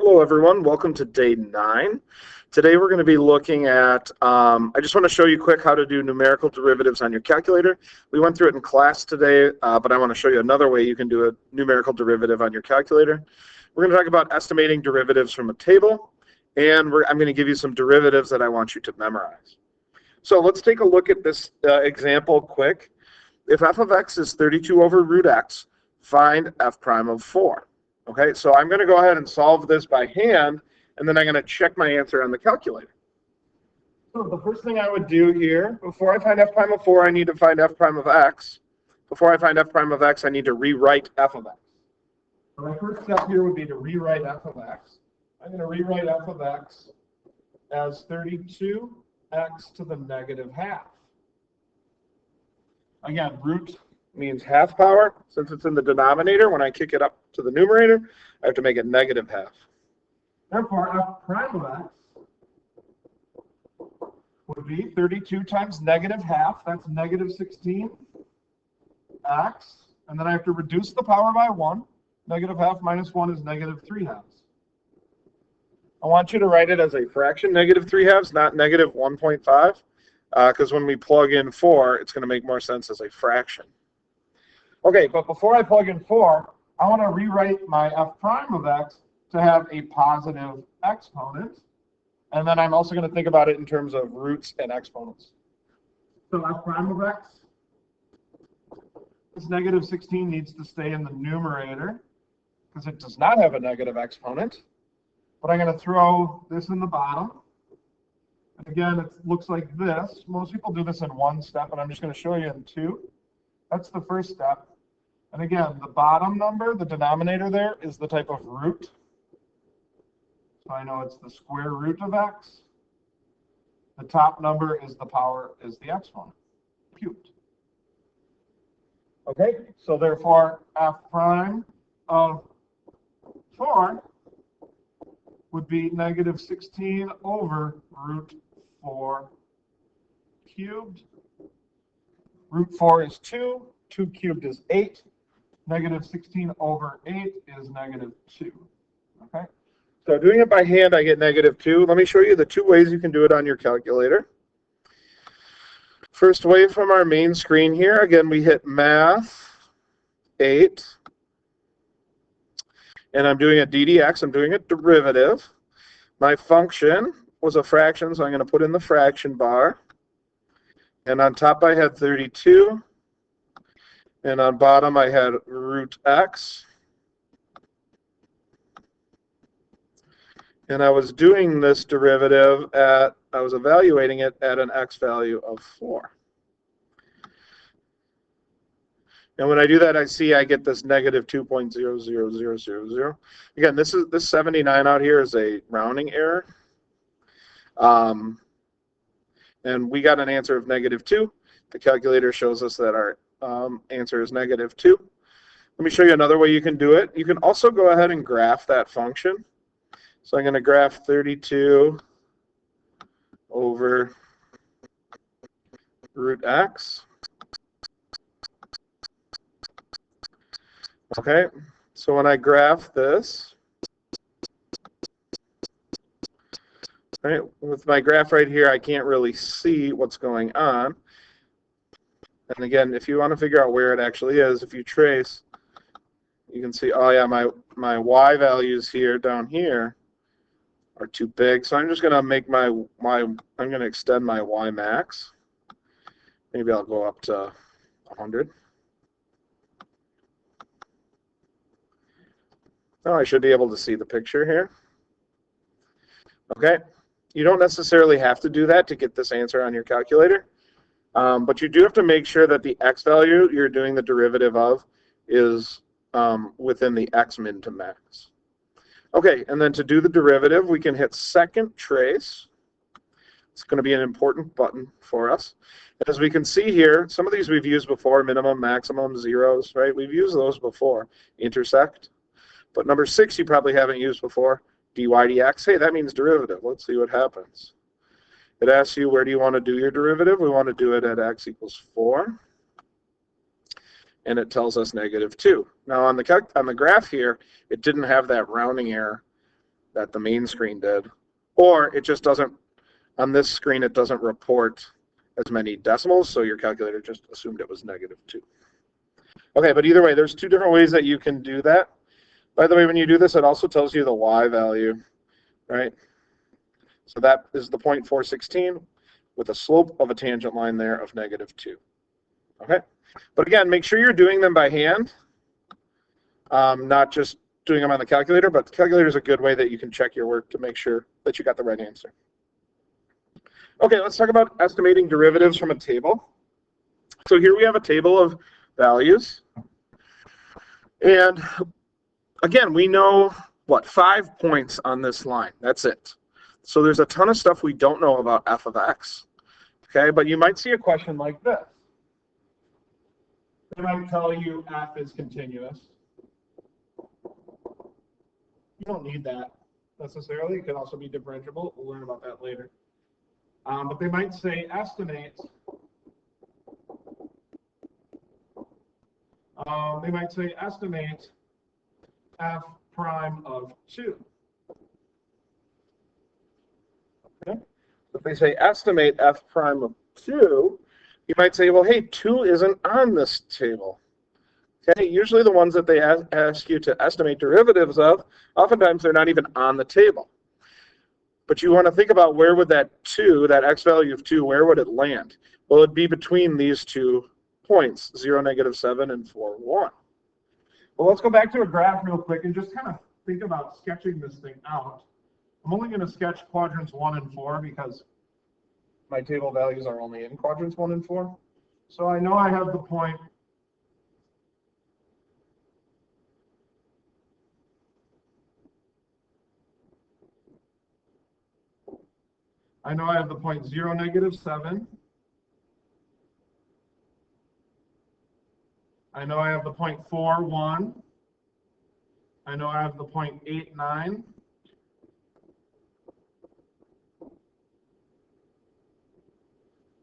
Hello everyone, welcome to day 9. Today we're going to be looking at, I just want to show you quick how to do numerical derivatives on your calculator. We went through it in class today, but I want to show you another way you can do a numerical derivative on your calculator. We're going to talk about estimating derivatives from a table, and I'm going to give you some derivatives that I want you to memorize. So let's take a look at this example quick. If f of x is 32 over root x, find f prime of 4. Okay, so I'm going to go ahead and solve this by hand, and then I'm going to check my answer on the calculator. So the first thing I would do here, before I find f prime of 4, I need to find f prime of x. Before I find f prime of x, I need to rewrite f of x. So my first step here would be to rewrite f of x. I'm going to rewrite f of x as 32x to the negative half. Again, root means half power. Since it's in the denominator, when I kick it up to the numerator, I have to make it negative half. Therefore, f prime of x would be 32 times negative half. That's negative 16x. And then I have to reduce the power by 1. Negative half minus 1 is negative 3 halves. I want you to write it as a fraction, negative 3 halves, not negative 1.5. Because when we plug in 4, it's going to make more sense as a fraction. Okay, but before I plug in 4, I want to rewrite my f prime of x to have a positive exponent. And then I'm also going to think about it in terms of roots and exponents. So f prime of x, this negative 16 needs to stay in the numerator because it does not have a negative exponent. But I'm going to throw this in the bottom. And again, it looks like this. Most people do this in one step, and I'm just going to show you in 2. That's the first step. And again, the bottom number, the denominator there, is the type of root. So I know it's the square root of x. The top number is the power, is the exponent, cubed. Okay, so therefore, f prime of 4 would be negative 16 over root 4 cubed. Root 4 is 2. 2 cubed is 8. Negative 16 over 8 is negative 2. Okay? So doing it by hand, I get negative 2. Let me show you the 2 ways you can do it on your calculator. First way from our main screen here, again, we hit Math 8. And I'm doing a ddx. I'm doing a derivative. My function was a fraction, so I'm going to put in the fraction bar. And on top I had 32. And on bottom I had root x. And I was doing this derivative I was evaluating it at an x value of 4. And when I do that, I see I get this negative 2.00000. Again, this 79 out here is a rounding error. And we got an answer of negative 2. The calculator shows us that our answer is negative 2. Let me show you another way you can do it. You can also go ahead and graph that function. So I'm going to graph 32 over root x. Okay, so when I graph this, right, with my graph right here, I can't really see what's going on. And again, if you want to figure out where it actually is, if you trace, you can see, oh yeah, my y values here down here are too big. So I'm just going to make I'm going to extend my y max. Maybe I'll go up to 100. Oh, I should be able to see the picture here. Okay, you don't necessarily have to do that to get this answer on your calculator. But you do have to make sure that the x value you're doing the derivative of is within the x min to max. Okay, and then to do the derivative, we can hit second trace. It's going to be an important button for us. As we can see here, some of these we've used before, minimum, maximum, zeros, right? We've used those before, intersect. But number 6 you probably haven't used before, dy dx. Hey, that means derivative. Let's see what happens. It asks you, where do you want to do your derivative? We want to do it at x equals 4. And it tells us negative 2. Now on the graph here, it didn't have that rounding error that the main screen did, or it just doesn't, on this screen, it doesn't report as many decimals, so your calculator just assumed it was -2. Okay, but either way, there's two different ways that you can do that. By the way, when you do this, it also tells you the y value, right? So that is the point 416 with a slope of a tangent line there of -2. Okay, but again, make sure you're doing them by hand, not just doing them on the calculator, but the calculator is a good way that you can check your work to make sure that you got the right answer. Okay, let's talk about estimating derivatives from a table. So here we have a table of values. And again, we know, what, 5 points on this line. That's it. So there's a ton of stuff we don't know about f of x. Okay, but you might see a question like this. They might tell you f is continuous. You don't need that necessarily. It can also be differentiable. We'll learn about that later. But they might say estimate. They might say estimate f prime of 2. Okay. If they say estimate f prime of 2, you might say, well, hey, 2 isn't on this table. Okay, usually the ones that they ask you to estimate derivatives of, oftentimes they're not even on the table. But you want to think about where would that 2, that x value of 2, where would it land? Well, it'd be between these 2 points, 0, -7, and 4, 1. Well, let's go back to a graph real quick and just kind of think about sketching this thing out. I'm only going to sketch quadrants 1 and 4 because my table values are only in quadrants 1 and 4. So I know I have the point I know I have the point 0, -7. I know I have the point 4, 1. I know I have the point 8, 9.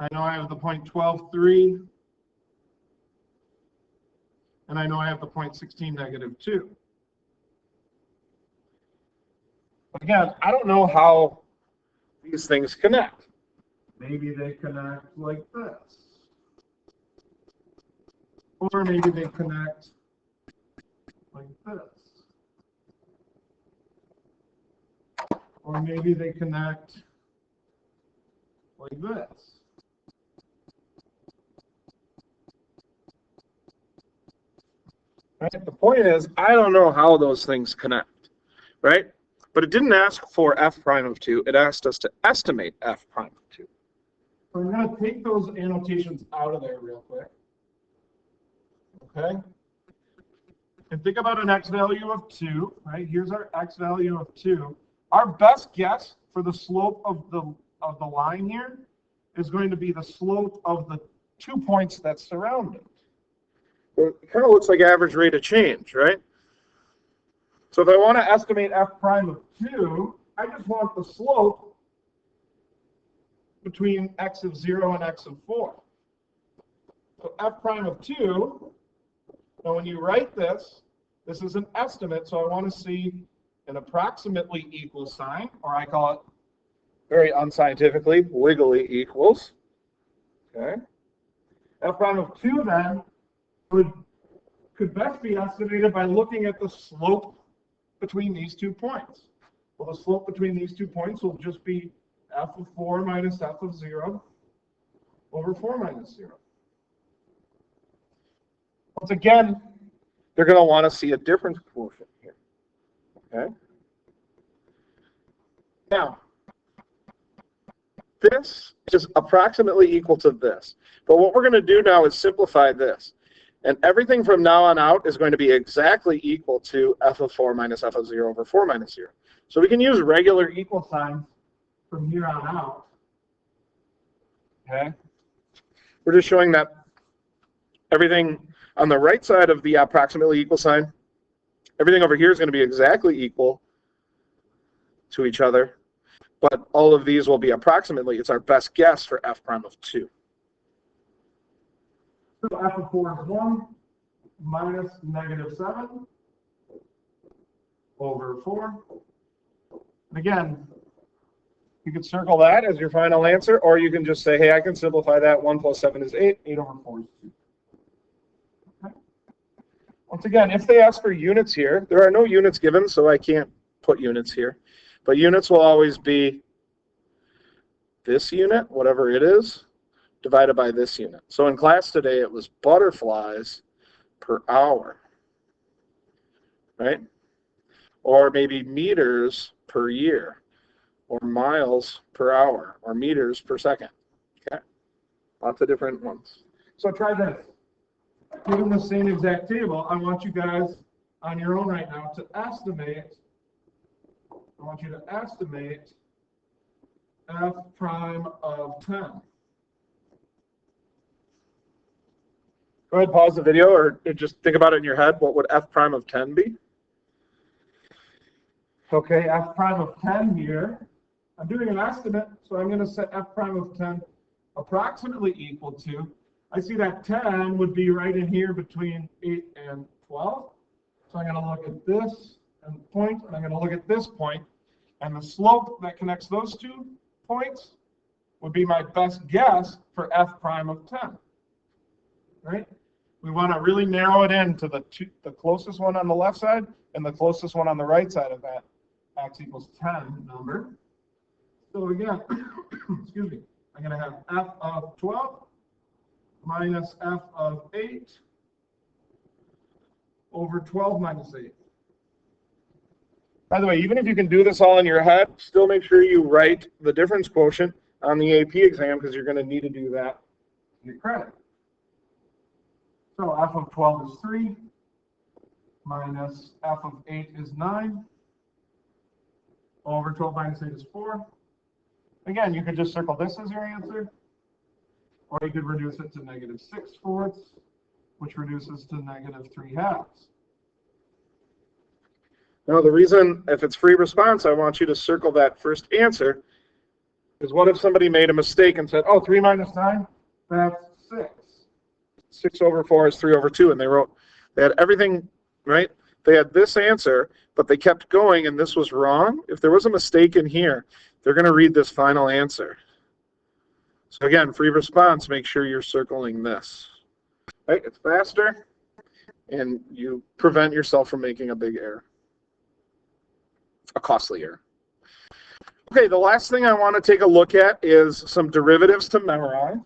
I know I have the point 12, 3. And I know I have the point 16, -2. Again, I don't know how these things connect. Maybe they connect like this. Or maybe they connect like this. Or maybe they connect like this. Right? The point is, I don't know how those things connect, right? But it didn't ask for f prime of 2. It asked us to estimate f prime of 2. So I'm going to take those annotations out of there real quick. Okay? And think about an x value of 2, right? Here's our x value of 2. Our best guess for the slope of the line here is going to be the slope of the 2 points that surround it. It kind of looks like average rate of change, right? So if I want to estimate f prime of 2, I just want the slope between x of 0 and x of 4. So f prime of 2, now when you write this, this is an estimate, so I want to see an approximately equal sign, or I call it very unscientifically, wiggly equals. Okay. F prime of 2 then could best be estimated by looking at the slope between these 2 points. Well, the slope between these 2 points will just be f of 4 minus f of 0 over 4 minus 0. Once again, they're going to want to see a difference quotient here. Okay. Now, this is approximately equal to this. But what we're going to do now is simplify this. And everything from now on out is going to be exactly equal to f of 4 minus f of 0 over 4 minus 0. So we can use regular equal signs from here on out. Okay. We're just showing that everything on the right side of the approximately equal sign, everything over here is going to be exactly equal to each other. But all of these will be approximately. It's our best guess for f prime of 2. So f of 4 is 1 minus -7 over 4 And again, you could circle that as your final answer, or you can just say, hey, I can simplify that. 1 plus 7 is 8. 8 over 4 is 2. Okay. Once again, if they ask for units here, there are no units given, so I can't put units here. But units will always be this unit, whatever it is, divided by this unit. So in class today, it was butterflies per hour, right? Or maybe meters per year, or miles per hour, or meters per second. Okay, lots of different ones. So try this. Given the same exact table, I want you guys on your own right now to estimate. I want you to estimate f prime of 10. Go ahead, pause the video, or just think about it in your head. What would f prime of 10 be? Okay, f prime of 10 here. I'm doing an estimate, so I'm going to set f prime of 10 approximately equal to, I see that 10 would be right in here between 8 and 12. So I'm going to look at this and point, and I'm going to look at this point, and the slope that connects those 2 points would be my best guess for f prime of 10. Right? We want to really narrow it in to the closest one on the left side and the closest one on the right side of that x equals 10 number. So again, excuse me, I'm going to have f of 12 minus f of 8 over 12 minus 8. By the way, even if you can do this all in your head, still make sure you write the difference quotient on the AP exam, because you're going to need to do that to get credit. So f of 12 is 3 minus f of 8 is 9 over 12 minus 8 is 4. Again, you could just circle this as your answer, or you could reduce it to -6/4, which reduces to -3/2. Now, the reason, if it's free response, I want you to circle that first answer, is what if somebody made a mistake and said, oh, 3 minus 9, that's 6. 6 over 4 is 3 over 2, and they had everything, right? They had this answer, but they kept going, and this was wrong. If there was a mistake in here, they're going to read this final answer. So again, free response, make sure you're circling this. Right? It's faster, and you prevent yourself from making a big error, a costly error. Okay, the last thing I want to take a look at is some derivatives to memorize.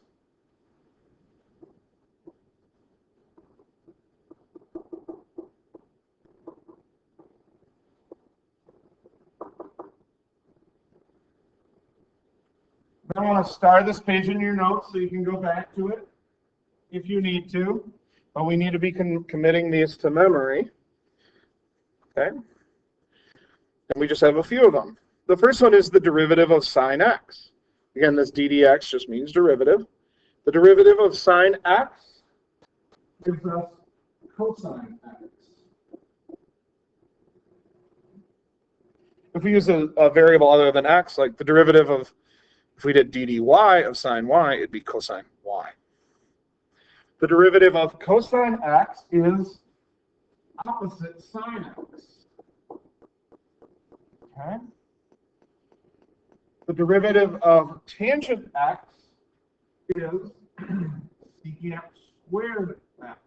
I want to star this page in your notes so you can go back to it if you need to, but we need to be committing these to memory. Okay? And we just have a few of them. The first one is the derivative of sine x. Again, this ddx just means derivative. The derivative of sine x gives us cosine x. If we use a variable other than x, like the derivative of, if we did ddy of sine y, it'd be cosine y. The derivative of cosine x is opposite sine x. Okay. The derivative of tangent x is secant squared x.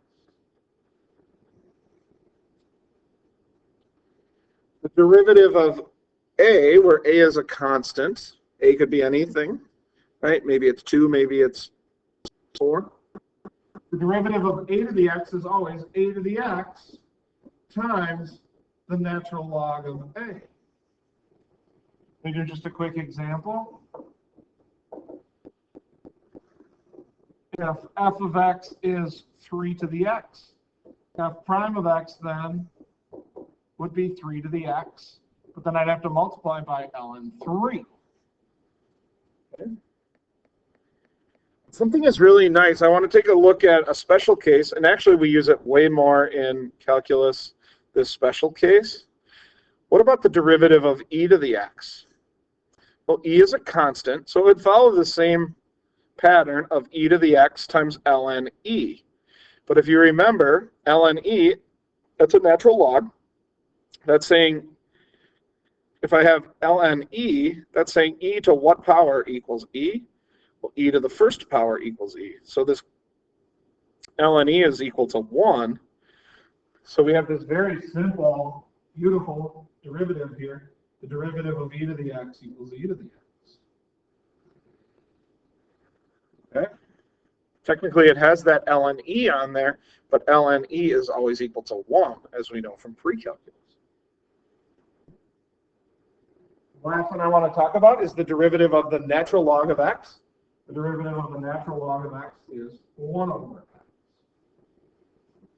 The derivative of a, where a is a constant, a could be anything, right? Maybe it's 2, maybe it's 4. The derivative of a to the x is always a to the x times the natural log of a. Let me do just a quick example. If f of x is 3 to the x, f prime of x then would be 3 to the x, but then I'd have to multiply by ln 3. Okay. Something is really nice. I want to take a look at a special case, and actually we use it way more in calculus, this special case. What about the derivative of e to the x? Well, e is a constant, so it would follow the same pattern of e to the x times ln e. But if you remember, ln e, that's a natural log. That's saying if I have ln e, that's saying e to what power equals e? Well, e to the first power equals e. So this ln e is equal to 1. So we have this very simple, beautiful derivative here. The derivative of e to the x equals e to the x. Okay. Technically, it has that ln e on there, but ln e is always equal to 1, as we know from pre-calculus. The last one I want to talk about is the derivative of the natural log of x. The derivative of the natural log of x is 1 over x.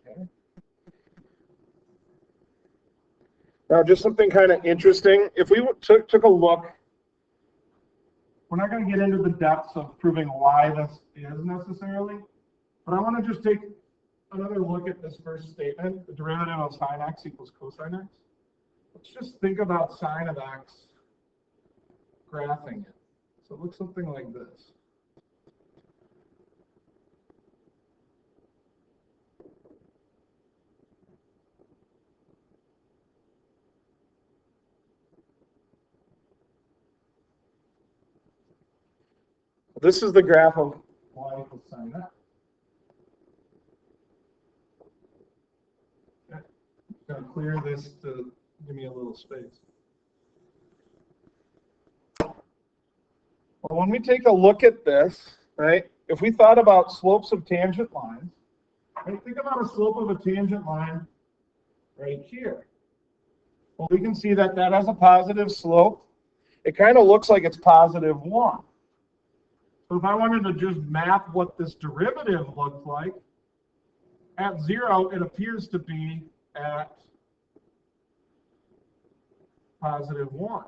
Okay. Now, just something kind of interesting. If we took a look, we're not going to get into the depths of proving why this is necessarily, but I want to just take another look at this first statement, the derivative of sine x equals cosine x. Let's just think about sine of x graphing it. So it looks something like this. This is the graph of y equals sine x. Okay. I'm going to clear this to give me a little space. Well, when we take a look at this, right, if we thought about slopes of tangent lines, right, think about a slope of a tangent line right here. Well, we can see that that has a positive slope. It kind of looks like it's positive 1. So if I wanted to just map what this derivative looks like, at 0, it appears to be at positive 1.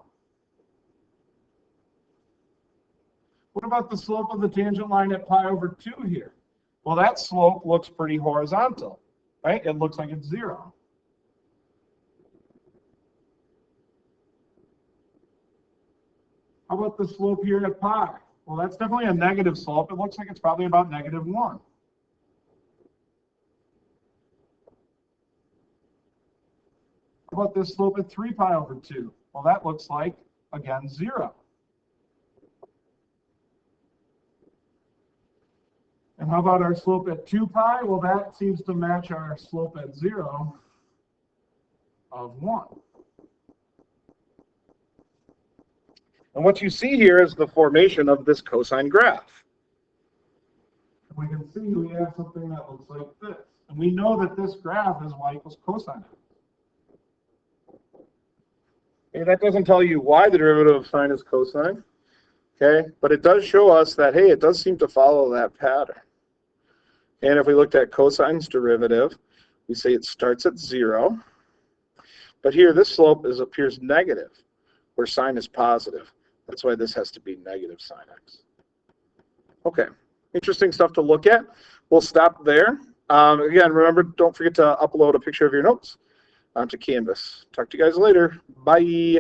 What about the slope of the tangent line at pi over 2 here? Well, that slope looks pretty horizontal, right? It looks like it's 0. How about the slope here at pi? Well, that's definitely a negative slope. It looks like it's probably about negative 1. How about this slope at 3 pi over 2? Well, that looks like, again, 0. And how about our slope at 2 pi? Well, that seems to match our slope at 0 of 1. And what you see here is the formation of this cosine graph. And we can see we have something that looks like this. And we know that this graph is y equals cosine x. Okay, that doesn't tell you why the derivative of sine is cosine, okay? But it does show us that, hey, it does seem to follow that pattern. And if we looked at cosine's derivative, we say it starts at 0. But here, this slope appears negative, where sine is positive. That's why this has to be negative sine x. Okay, interesting stuff to look at. We'll stop there. Again, remember, don't forget to upload a picture of your notes onto Canvas. Talk to you guys later. Bye.